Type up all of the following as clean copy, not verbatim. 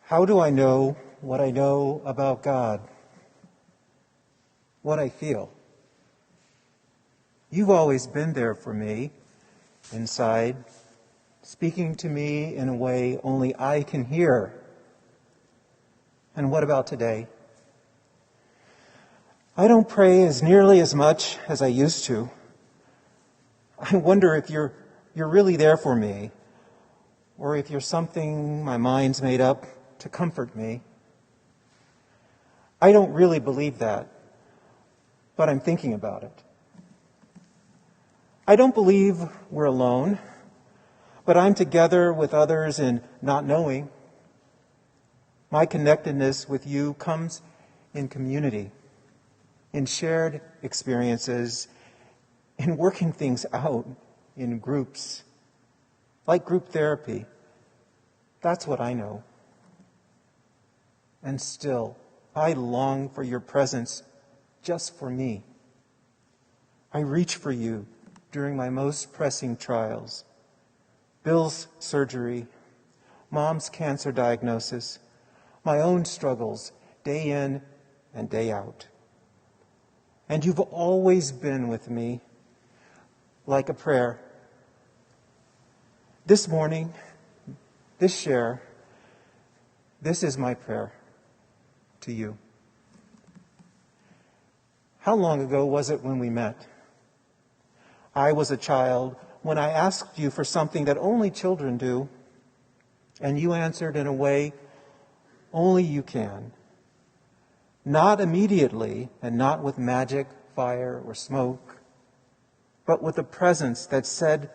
How do I know what I know about God? What I feel. You've always been there for me, inside, speaking to me in a way only I can hear. And what about today? I don't pray as nearly as much as I used to. I wonder if you're really there for me, or if you're something my mind's made up to comfort me. I don't really believe that, but I'm thinking about it. I don't believe we're alone, but I'm together with others in not knowing. My connectedness with you comes in community, in shared experiences, in working things out in groups, like group therapy. That's what I know. And still, I long for your presence just for me. I reach for you during my most pressing trials. Bill's surgery, Mom's cancer diagnosis, my own struggles day in and day out. And you've always been with me like a prayer. This morning, this share, this is my prayer to you. How long ago was it when we met? I was a child when I asked you for something that only children do, and you answered in a way only you can. Not immediately, and not with magic, fire, or smoke, but with a presence that said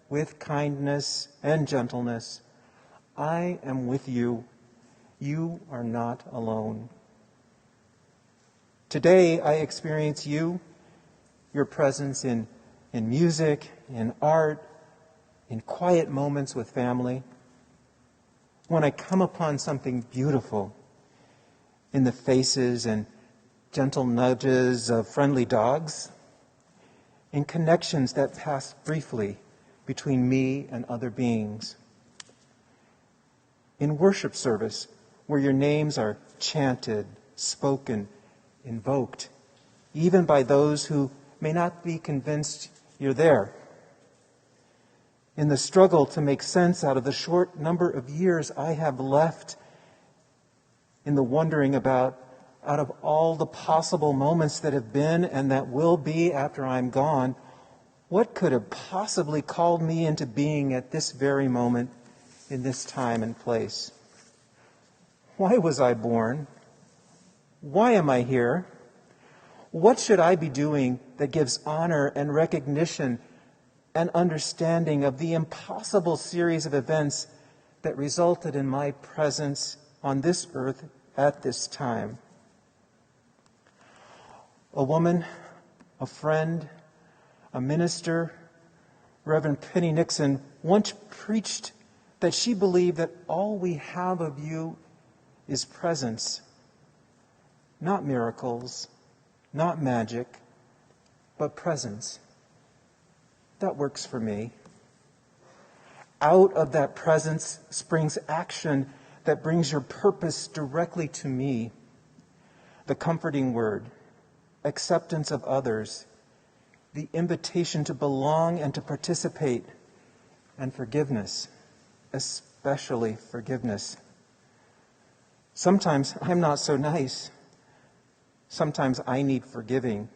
with kindness and gentleness, I am with you. You are not alone. Today I experience you, your presence in music, in art, in quiet moments with family. When I come upon something beautiful, in the faces and gentle nudges of friendly dogs, in connections that pass briefly between me and other beings. In worship service, where your names are chanted, spoken, invoked, even by those who may not be convinced you're there. In the struggle to make sense out of the short number of years I have left, in the wondering about, out of all the possible moments that have been and that will be after I'm gone, what could have possibly called me into being at this very moment, in this time and place? Why was I born? Why am I here? What should I be doing that gives honor and recognition and understanding of the impossible series of events that resulted in my presence on this earth at this time? A woman, a friend, a minister, Reverend Penny Nixon, once preached that she believed that all we have of you is presence, not miracles, not magic, but presence. That works for me. Out of that presence springs action that brings your purpose directly to me. The comforting word, acceptance of others, the invitation to belong and to participate, and forgiveness, especially forgiveness. Sometimes I'm not so nice. Sometimes I need forgiving.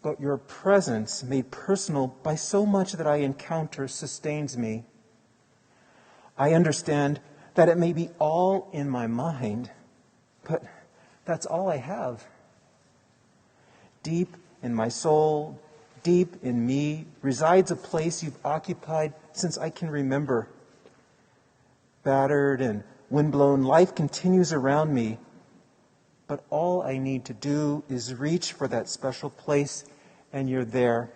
But your presence, made personal by so much that I encounter, sustains me. I understand that it may be all in my mind, but that's all I have. Deep in my soul, deep in me, resides a place you've occupied since I can remember. Battered and windblown, life continues around me, but all I need to do is reach for that special place, and you're there,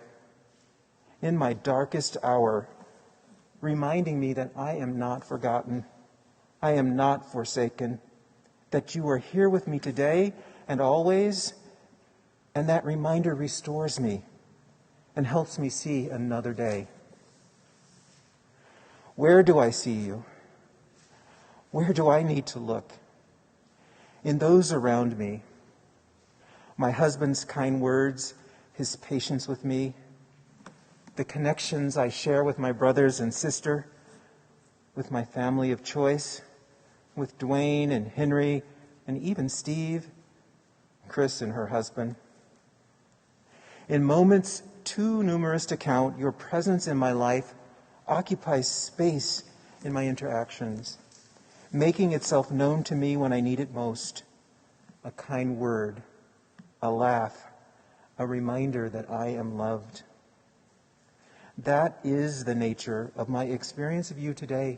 in my darkest hour, reminding me that I am not forgotten, I am not forsaken, that you are here with me today and always, and that reminder restores me and helps me see another day. Where do I see you? Where do I need to look? In those around me. My husband's kind words, his patience with me, the connections I share with my brothers and sister, with my family of choice, with Dwayne and Henry, and even Steve, Chris and her husband. In moments too numerous to count, your presence in my life occupies space in my interactions, making itself known to me when I need it most. A kind word, a laugh, a reminder that I am loved. That is the nature of my experience of you today.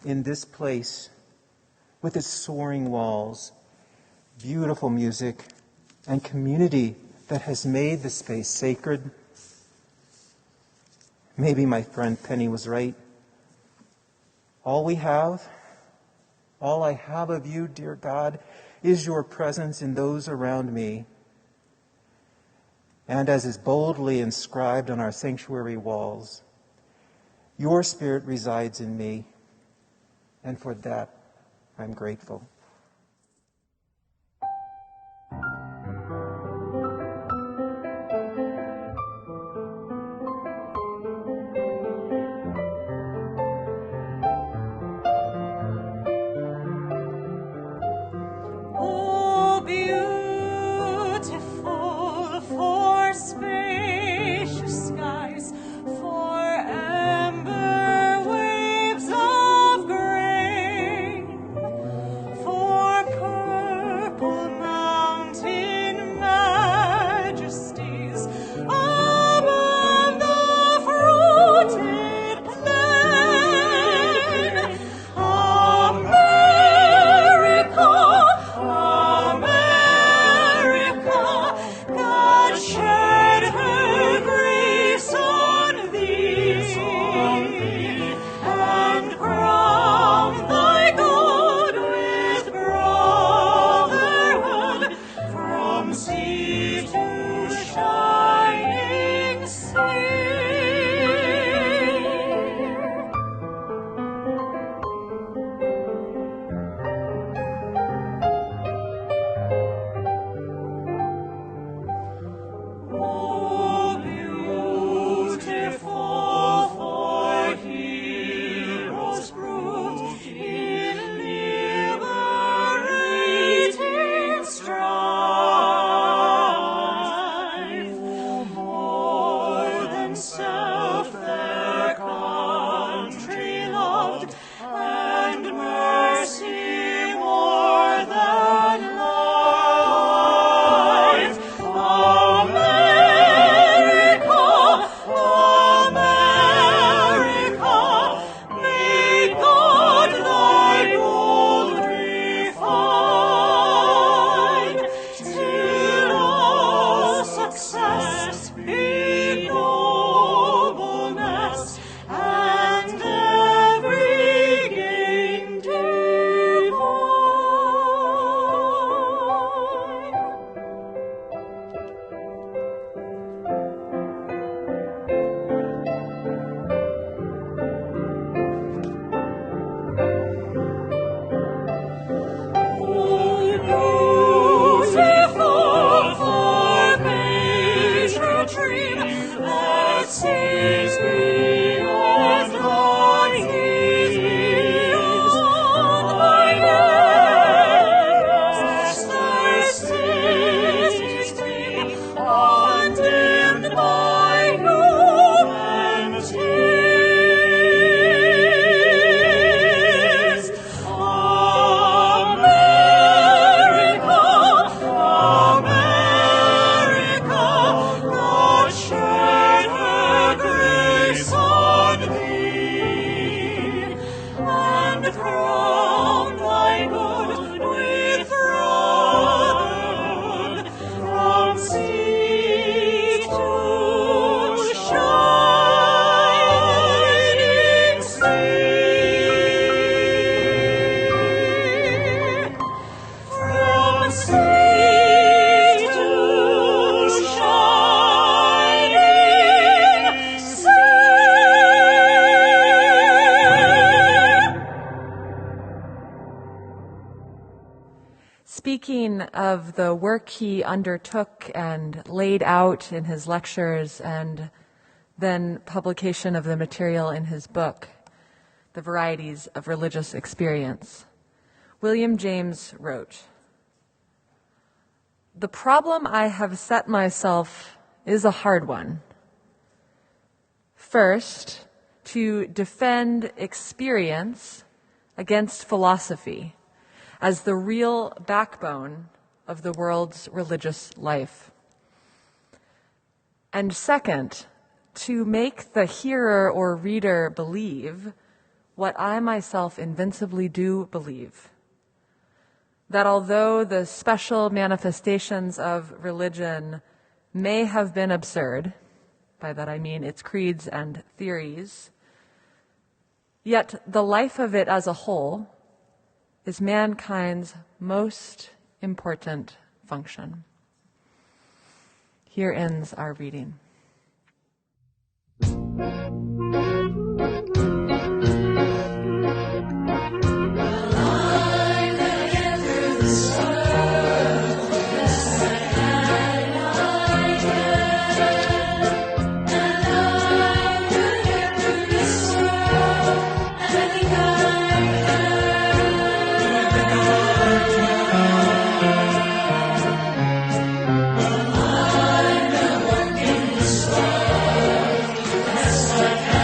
In this place, with its soaring walls, beautiful music, and community that has made the space sacred. Maybe my friend Penny was right. All I have of you, dear God, is your presence in those around me. And as is boldly inscribed on our sanctuary walls, your Spirit resides in me, and for that I'm grateful. For speaking of the work he undertook and laid out in his lectures and then publication of the material in his book, The Varieties of Religious Experience, William James wrote, "The problem I have set myself is a hard one. First, to defend experience against philosophy as the real backbone of the world's religious life. And second, to make the hearer or reader believe what I myself invincibly do believe, that although the special manifestations of religion may have been absurd, by that I mean its creeds and theories, yet the life of it as a whole is mankind's most important function." Here ends our reading. Yes, I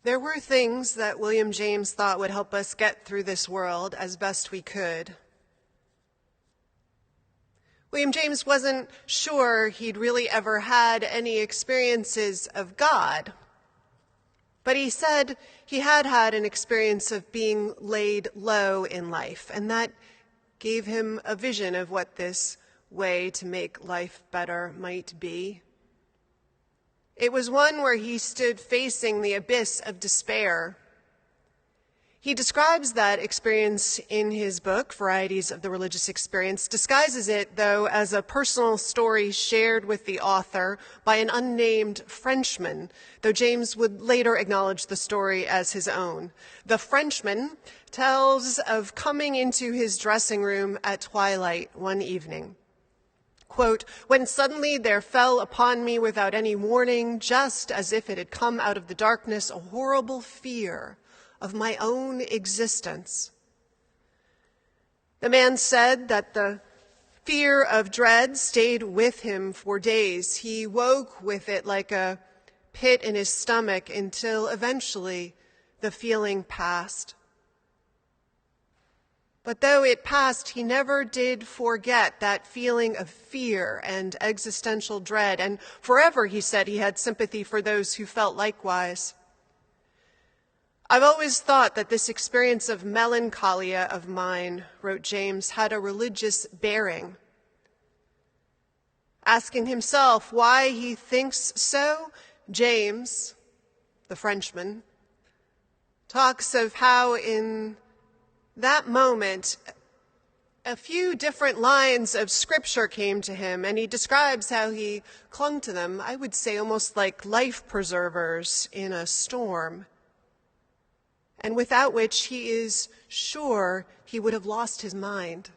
There were things that William James thought would help us get through this world as best we could. William James wasn't sure he'd really ever had any experiences of God, but he said he had had an experience of being laid low in life, and that gave him a vision of what this way to make life better might be. It was one where he stood facing the abyss of despair. He describes that experience in his book, Varieties of the Religious Experience, disguises it, though, as a personal story shared with the author by an unnamed Frenchman, though James would later acknowledge the story as his own. The Frenchman tells of coming into his dressing room at twilight one evening. Quote, "When suddenly there fell upon me without any warning, just as if it had come out of the darkness, a horrible fear of my own existence." The man said that the fear of dread stayed with him for days. He woke with it like a pit in his stomach until eventually the feeling passed. But though it passed, he never did forget that feeling of fear and existential dread, and forever, he said, he had sympathy for those who felt likewise. "I've always thought that this experience of melancholia of mine," wrote James, "had a religious bearing." Asking himself why he thinks so, James, the Frenchman, talks of how in that moment, a few different lines of scripture came to him, and he describes how he clung to them, I would say almost like life preservers in a storm, and without which he is sure he would have lost his mind.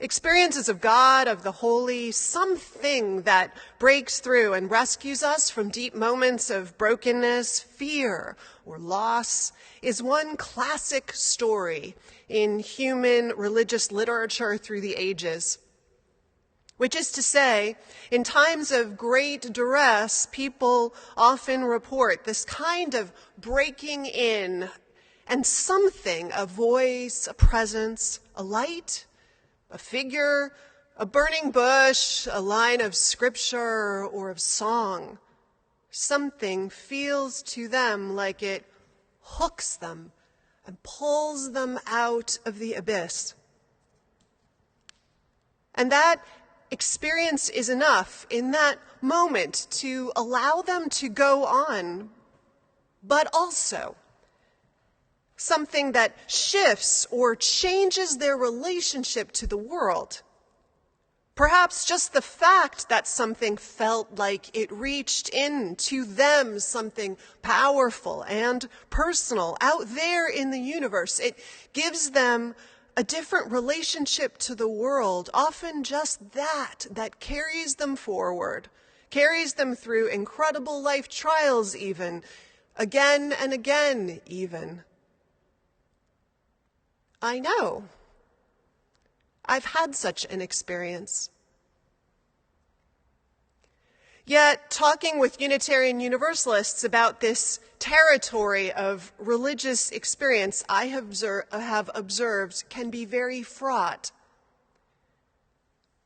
Experiences of God, of the holy, something that breaks through and rescues us from deep moments of brokenness, fear, or loss, is one classic story in human religious literature through the ages. Which is to say, in times of great duress, people often report this kind of breaking in and something, a voice, a presence, a light, a figure, a burning bush, a line of scripture or of song. Something feels to them like it hooks them and pulls them out of the abyss. And that experience is enough in that moment to allow them to go on, but also something that shifts or changes their relationship to the world. Perhaps just the fact that something felt like it reached in to them, something powerful and personal out there in the universe, it gives them a different relationship to the world, often just that carries them forward, carries them through incredible life trials even, again and again even. I know. I've had such an experience. Yet, talking with Unitarian Universalists about this territory of religious experience I have observed can be very fraught.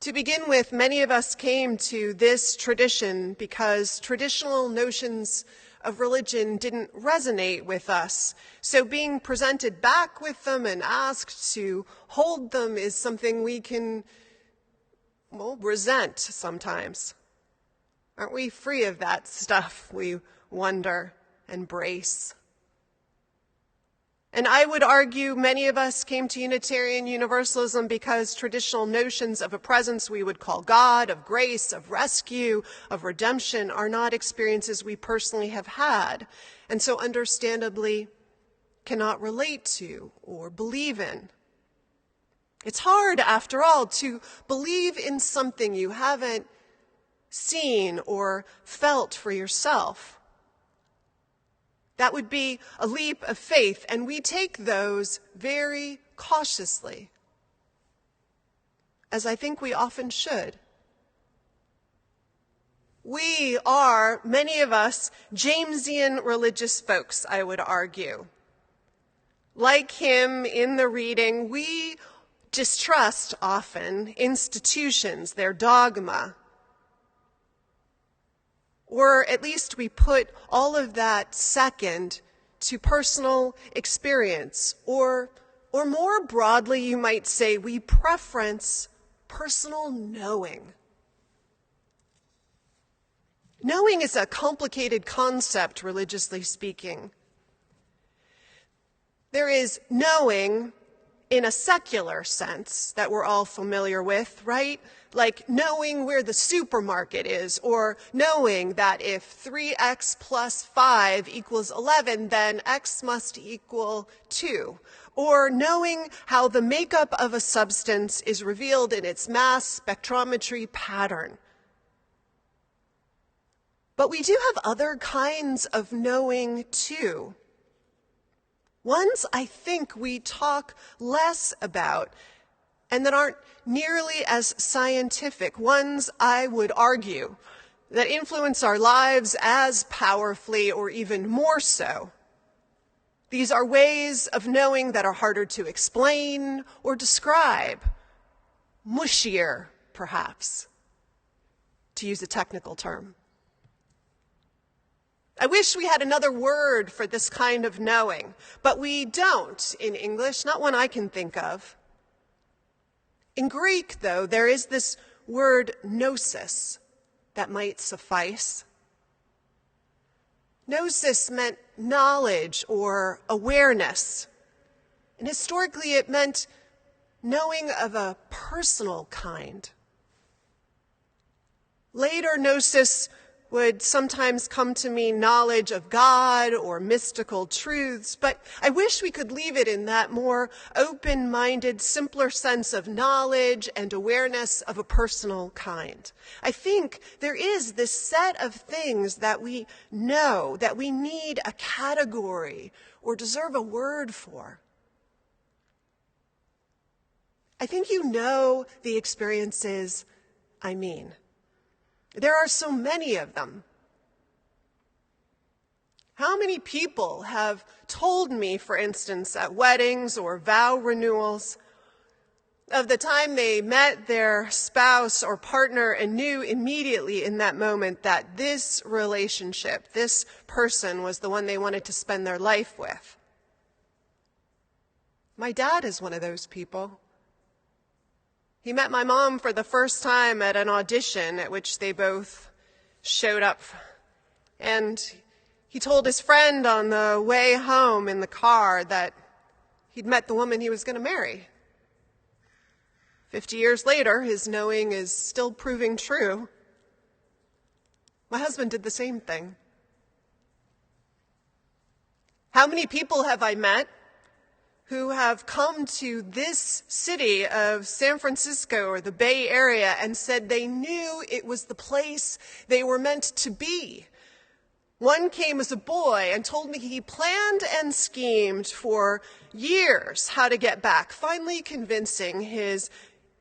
To begin with, many of us came to this tradition because traditional notions of religion didn't resonate with us. So being presented back with them and asked to hold them is something we can, resent sometimes. Aren't we free of that stuff, we wonder, and brace? And I would argue many of us came to Unitarian Universalism because traditional notions of a presence we would call God, of grace, of rescue, of redemption, are not experiences we personally have had, and so understandably cannot relate to or believe in. It's hard, after all, to believe in something you haven't seen or felt for yourself. That would be a leap of faith, and we take those very cautiously, as I think we often should. We are, many of us, Jamesian religious folks, I would argue. Like him in the reading, we distrust often institutions, their dogma. Or at least we put all of that second to personal experience. Or more broadly, you might say, we preference personal knowing. Knowing is a complicated concept, religiously speaking. There is knowing in a secular sense that we're all familiar with, right? Like knowing where the supermarket is, or knowing that if 3x plus 5 equals 11, then x must equal 2. Or knowing how the makeup of a substance is revealed in its mass spectrometry pattern. But we do have other kinds of knowing too. Ones I think we talk less about and that aren't nearly as scientific. Ones, I would argue, that influence our lives as powerfully or even more so. These are ways of knowing that are harder to explain or describe. Mushier, perhaps, to use a technical term. I wish we had another word for this kind of knowing, but we don't in English, not one I can think of. In Greek, though, there is this word gnosis that might suffice. Gnosis meant knowledge or awareness, and historically it meant knowing of a personal kind. Later, gnosis would sometimes come to mean knowledge of God or mystical truths, but I wish we could leave it in that more open-minded, simpler sense of knowledge and awareness of a personal kind. I think there is this set of things that we know, that we need a category or deserve a word for. I think you know the experiences I mean. There are so many of them. How many people have told me, for instance, at weddings or vow renewals, of the time they met their spouse or partner and knew immediately in that moment that this relationship, this person was the one they wanted to spend their life with? My dad is one of those people. He met my mom for the first time at an audition at which they both showed up. And he told his friend on the way home in the car that he'd met the woman he was going to marry. 50 years later, his knowing is still proving true. My husband did the same thing. How many people have I met who have come to this city of San Francisco or the Bay Area and said they knew it was the place they were meant to be? One came as a boy and told me he planned and schemed for years how to get back, finally convincing his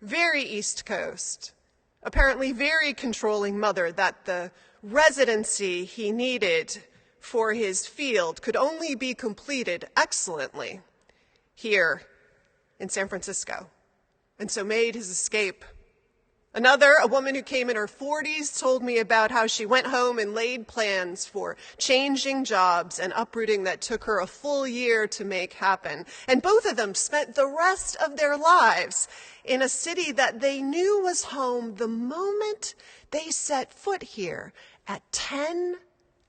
very East Coast, apparently very controlling mother that the residency he needed for his field could only be completed excellently here in San Francisco, and so made his escape. Another, a woman who came in her 40s, told me about how she went home and laid plans for changing jobs and uprooting that took her a full year to make happen. And both of them spent the rest of their lives in a city that they knew was home the moment they set foot here, at 10,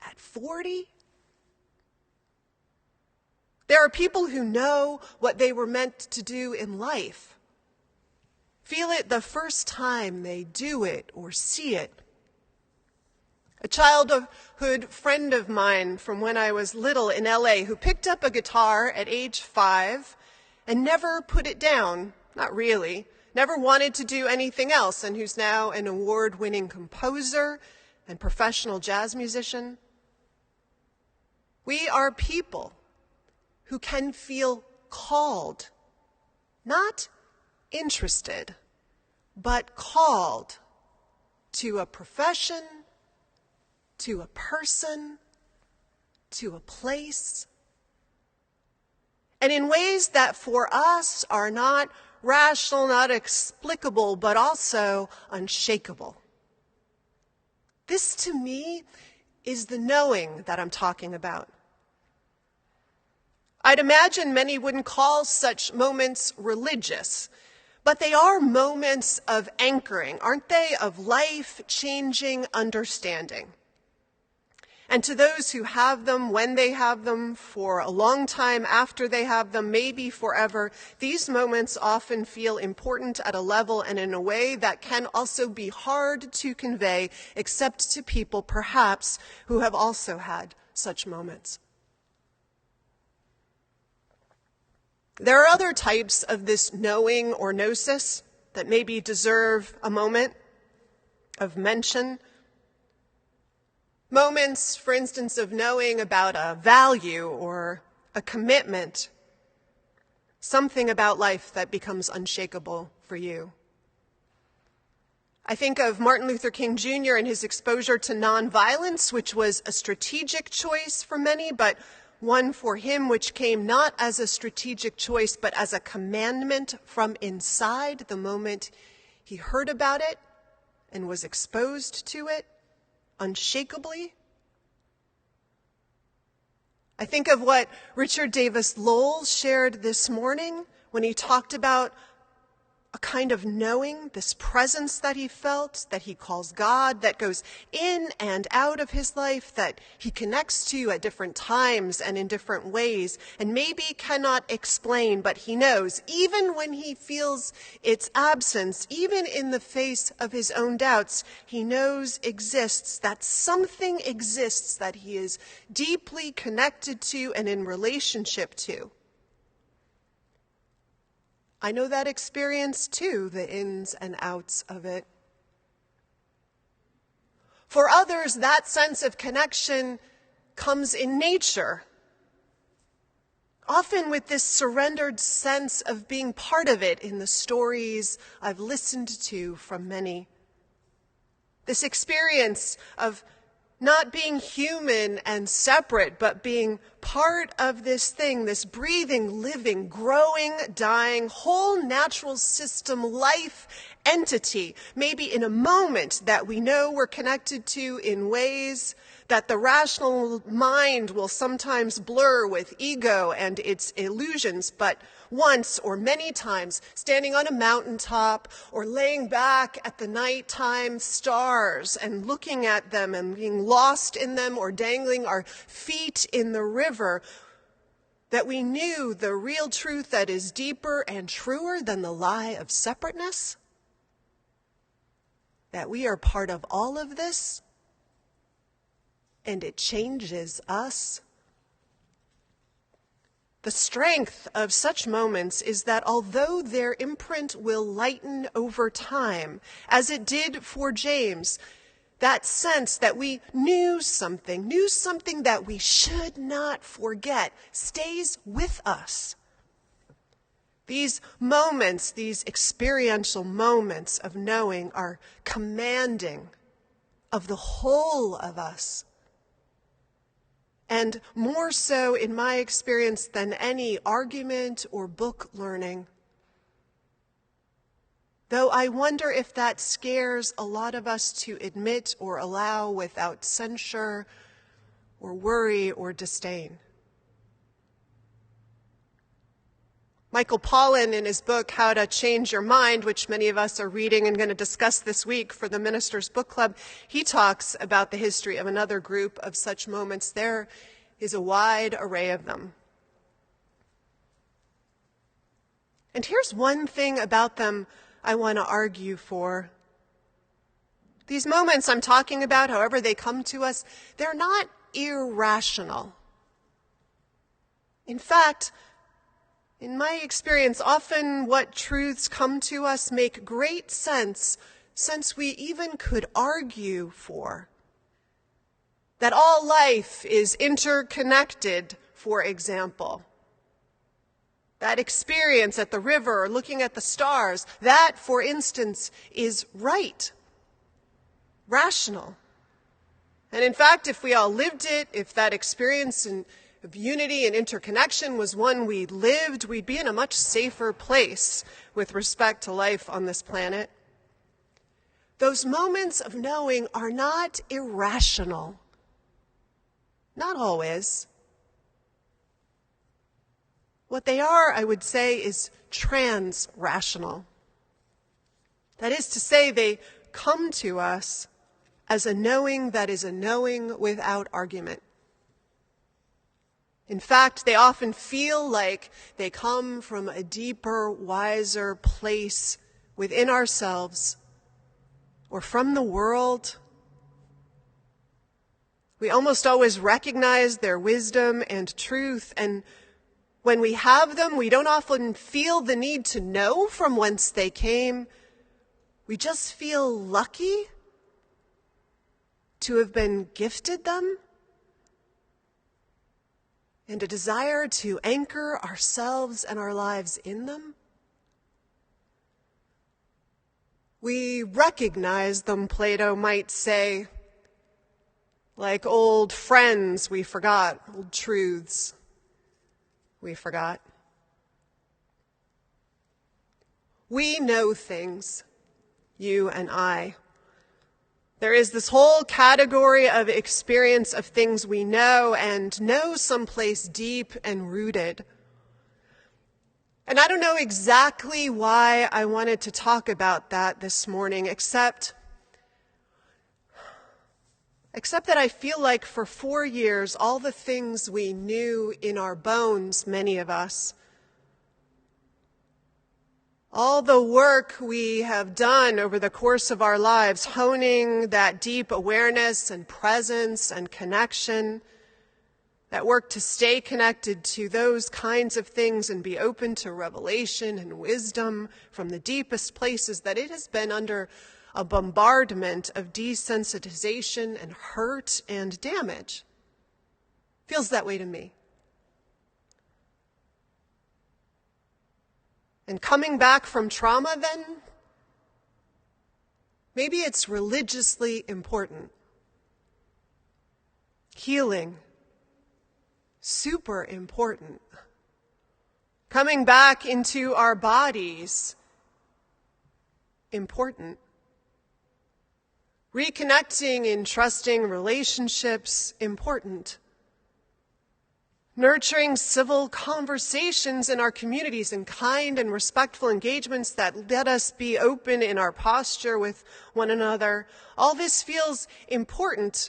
at 40. There are people who know what they were meant to do in life, feel it the first time they do it or see it. A childhood friend of mine from when I was little in LA who picked up a guitar at age 5 and never put it down, not really, never wanted to do anything else, and who's now an award-winning composer and professional jazz musician. We are people who can feel called, not interested, but called to a profession to a person, to a place, and in ways that for us are not rational, not explicable, but also unshakable. This, to me, is the knowing that I'm talking about. I'd imagine many wouldn't call such moments religious, but they are moments of anchoring, aren't they? Of life-changing understanding. And to those who have them, when they have them, for a long time after they have them, maybe forever, these moments often feel important at a level and in a way that can also be hard to convey, except to people, perhaps, who have also had such moments. There are other types of this knowing or gnosis that maybe deserve a moment of mention. Moments, for instance, of knowing about a value or a commitment, something about life that becomes unshakable for you. I think of Martin Luther King Jr. and his exposure to nonviolence, which was a strategic choice for many, but one for him which came not as a strategic choice, but as a commandment from inside the moment he heard about it and was exposed to it. Unshakably. I think of what Richard Davis Lowell shared this morning when he talked about a kind of knowing, this presence that he felt, that he calls God, that goes in and out of his life, that he connects to at different times and in different ways, and maybe cannot explain, but he knows, even when he feels its absence, even in the face of his own doubts, he knows exists, that something exists that he is deeply connected to and in relationship to. I know that experience too, the ins and outs of it. For others, that sense of connection comes in nature, often with this surrendered sense of being part of it in the stories I've listened to from many. This experience of not being human and separate, but being part of this thing, this breathing, living, growing, dying, whole natural system life entity, maybe in a moment that we know we're connected to in ways that the rational mind will sometimes blur with ego and its illusions, but once or many times, standing on a mountaintop or laying back at the nighttime stars and looking at them and being lost in them or dangling our feet in the river, that we knew the real truth that is deeper and truer than the lie of separateness, that we are part of all of this, and it changes us. The strength of such moments is that although their imprint will lighten over time, as it did for James, that sense that we knew something that we should not forget, stays with us. These moments, these experiential moments of knowing are commanding of the whole of us. And more so, in my experience, than any argument or book learning. Though I wonder if that scares a lot of us to admit or allow without censure or worry or disdain. Michael Pollan, in his book, How to Change Your Mind, which many of us are reading and going to discuss this week for the Ministers' Book Club, he talks about the history of another group of such moments. There is a wide array of them. And here's one thing about them I want to argue for. These moments I'm talking about, however they come to us, they're not irrational. In fact, in my experience, often what truths come to us make great sense we even could argue for. That all life is interconnected, for example. That experience at the river or looking at the stars, that, for instance, is right, rational, And in fact, if we all lived it, if that experience of unity and interconnection was one we lived, we'd be in a much safer place with respect to life on this planet. Those moments of knowing are not irrational. Not always. What they are, I would say, is trans-rational. That is to say, they come to us as a knowing that is a knowing without argument. In fact, they often feel like they come from a deeper, wiser place within ourselves or from the world. We almost always recognize their wisdom and truth, and when we have them, we don't often feel the need to know from whence they came. We just feel lucky to have been gifted them, and a desire to anchor ourselves and our lives in them. We recognize them, Plato might say, like old friends we forgot, old truths we forgot. We know things, you and I. There is this whole category of experience of things we know and know someplace deep and rooted. And I don't know exactly why I wanted to talk about that this morning, except that I feel like for 4 years, all the things we knew in our bones, many of us, all the work we have done over the course of our lives, honing that deep awareness and presence and connection, that work to stay connected to those kinds of things and be open to revelation and wisdom from the deepest places, that it has been under a bombardment of desensitization and hurt and damage. Feels that way to me. And coming back from trauma, then, maybe it's religiously important. Healing, super important. Coming back into our bodies, important. Reconnecting in trusting relationships, important. Nurturing civil conversations in our communities and kind and respectful engagements that let us be open in our posture with one another. All this feels important.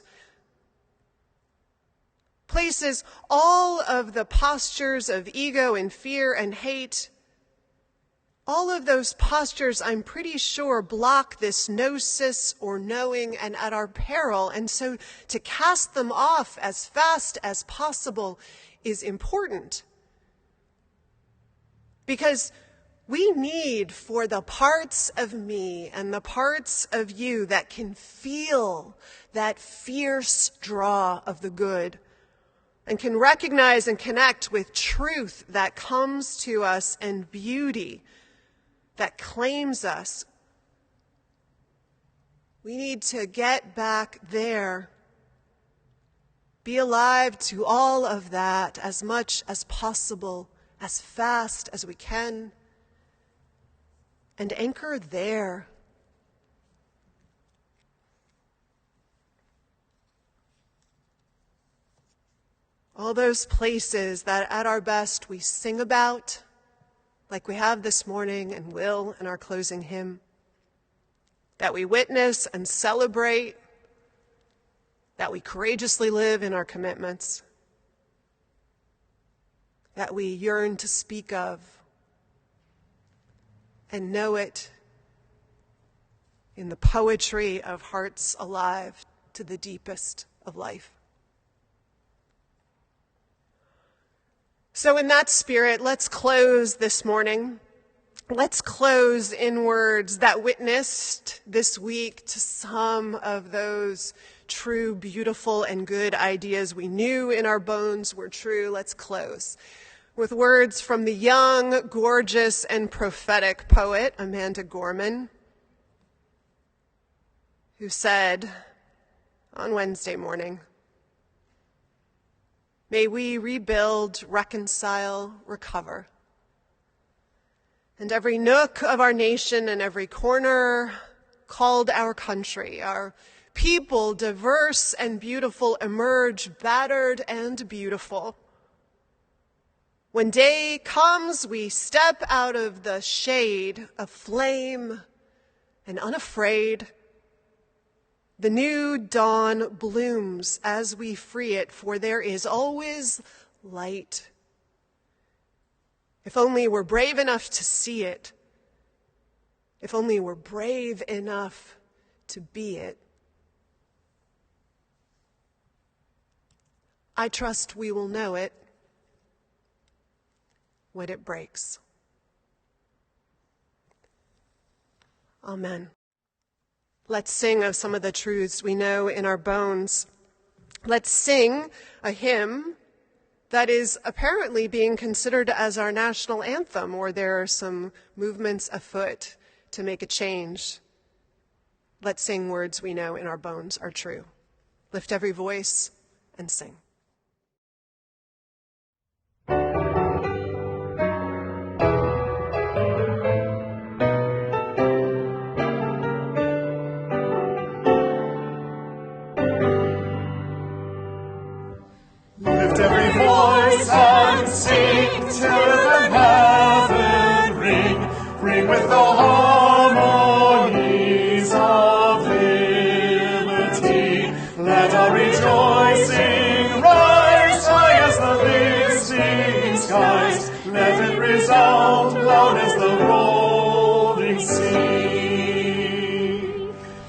Places all of the postures of ego and fear and hate, all of those postures, I'm pretty sure, block this gnosis or knowing and at our peril. And so to cast them off as fast as possible is important. Because we need for the parts of me and the parts of you that can feel that fierce draw of the good and can recognize and connect with truth that comes to us and beauty that claims us. We need to get back there. Be alive to all of that as much as possible, as fast as we can, and anchor there. All those places that at our best we sing about, like we have this morning and will in our closing hymn, that we witness and celebrate, that we courageously live in our commitments, that we yearn to speak of and know it in the poetry of hearts alive to the deepest of life. So in that spirit, let's close this morning. Let's close in words that witnessed this week to some of those true, beautiful, and good ideas we knew in our bones were true. Let's close with words from the young, gorgeous, and prophetic poet, Amanda Gorman, who said, on Wednesday morning. May we rebuild, reconcile, recover. And every nook of our nation and every corner called our country, our people, diverse and beautiful, emerge battered and beautiful. When day comes, we step out of the shade, aflame and unafraid. The new dawn blooms as we free it, for there is always light. If only we're brave enough to see it. If only we're brave enough to be it. I trust we will know it when it breaks. Amen. Let's sing of some of the truths we know in our bones. Let's sing a hymn that is apparently being considered as our national anthem, or there are some movements afoot to make a change. Let's sing words we know in our bones are true. Lift every voice and sing. Lift every voice and sing till the heaven ring. Ring with the harmonies of liberty. Let our rejoicing rise high as the listing skies. Let it resound loud as the rolling sea.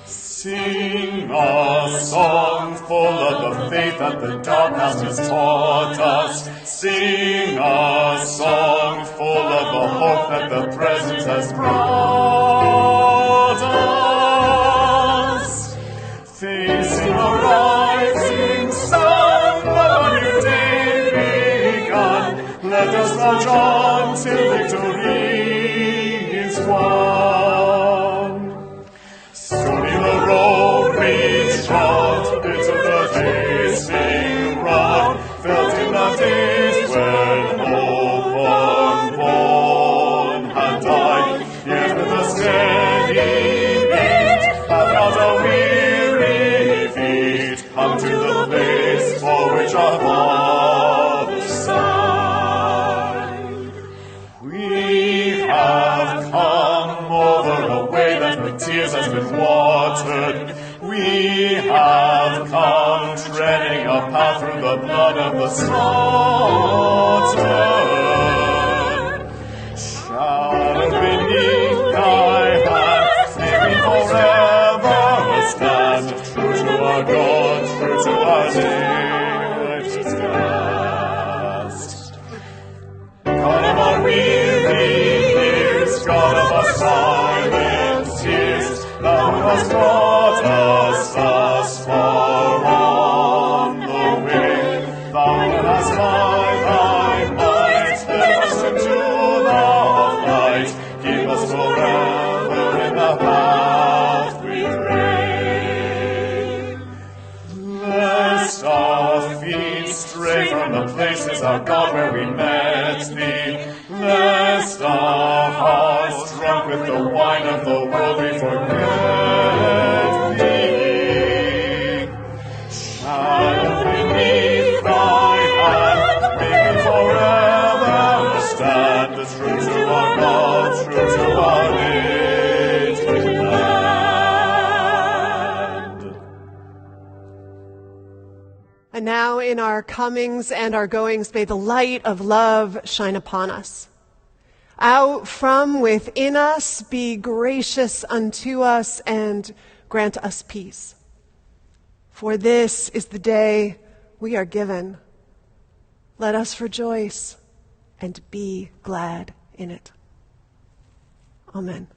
Sing a song full of the faith that the dark past has taught us. Sing a song full of the hope that the present has brought us. Facing a rising sun, the new day begun. Let us march on till victory is won. Stony the road we trod, into the tasting rod, felt in the days when hope unborn had died. Yet with a steady beat, have not a weary feet, come to the place for which our fathers sighed. We have come over a way that with tears has been watered. We have come treading a path through the blood of the slaughtered. Shadowed beneath thy hand, may we forever stand, true to our God, true to our latest guest. God of our weary years, God of our silent tears, thou who hast brought us thus far on the way, thou who hast by thy might led us into the light, keep us forever in the path we pray. Lest our feet stray from the places, our God, where we met thee, lest our hearts drunk with the wine of the world we forget thee. Shadowed beneath thy hand, may we forever stand, true to our God, true to our native land. And now in our comings and our goings, may the light of love shine upon us. Out from within us, be gracious unto us and grant us peace. For this is the day we are given. Let us rejoice and be glad in it. Amen.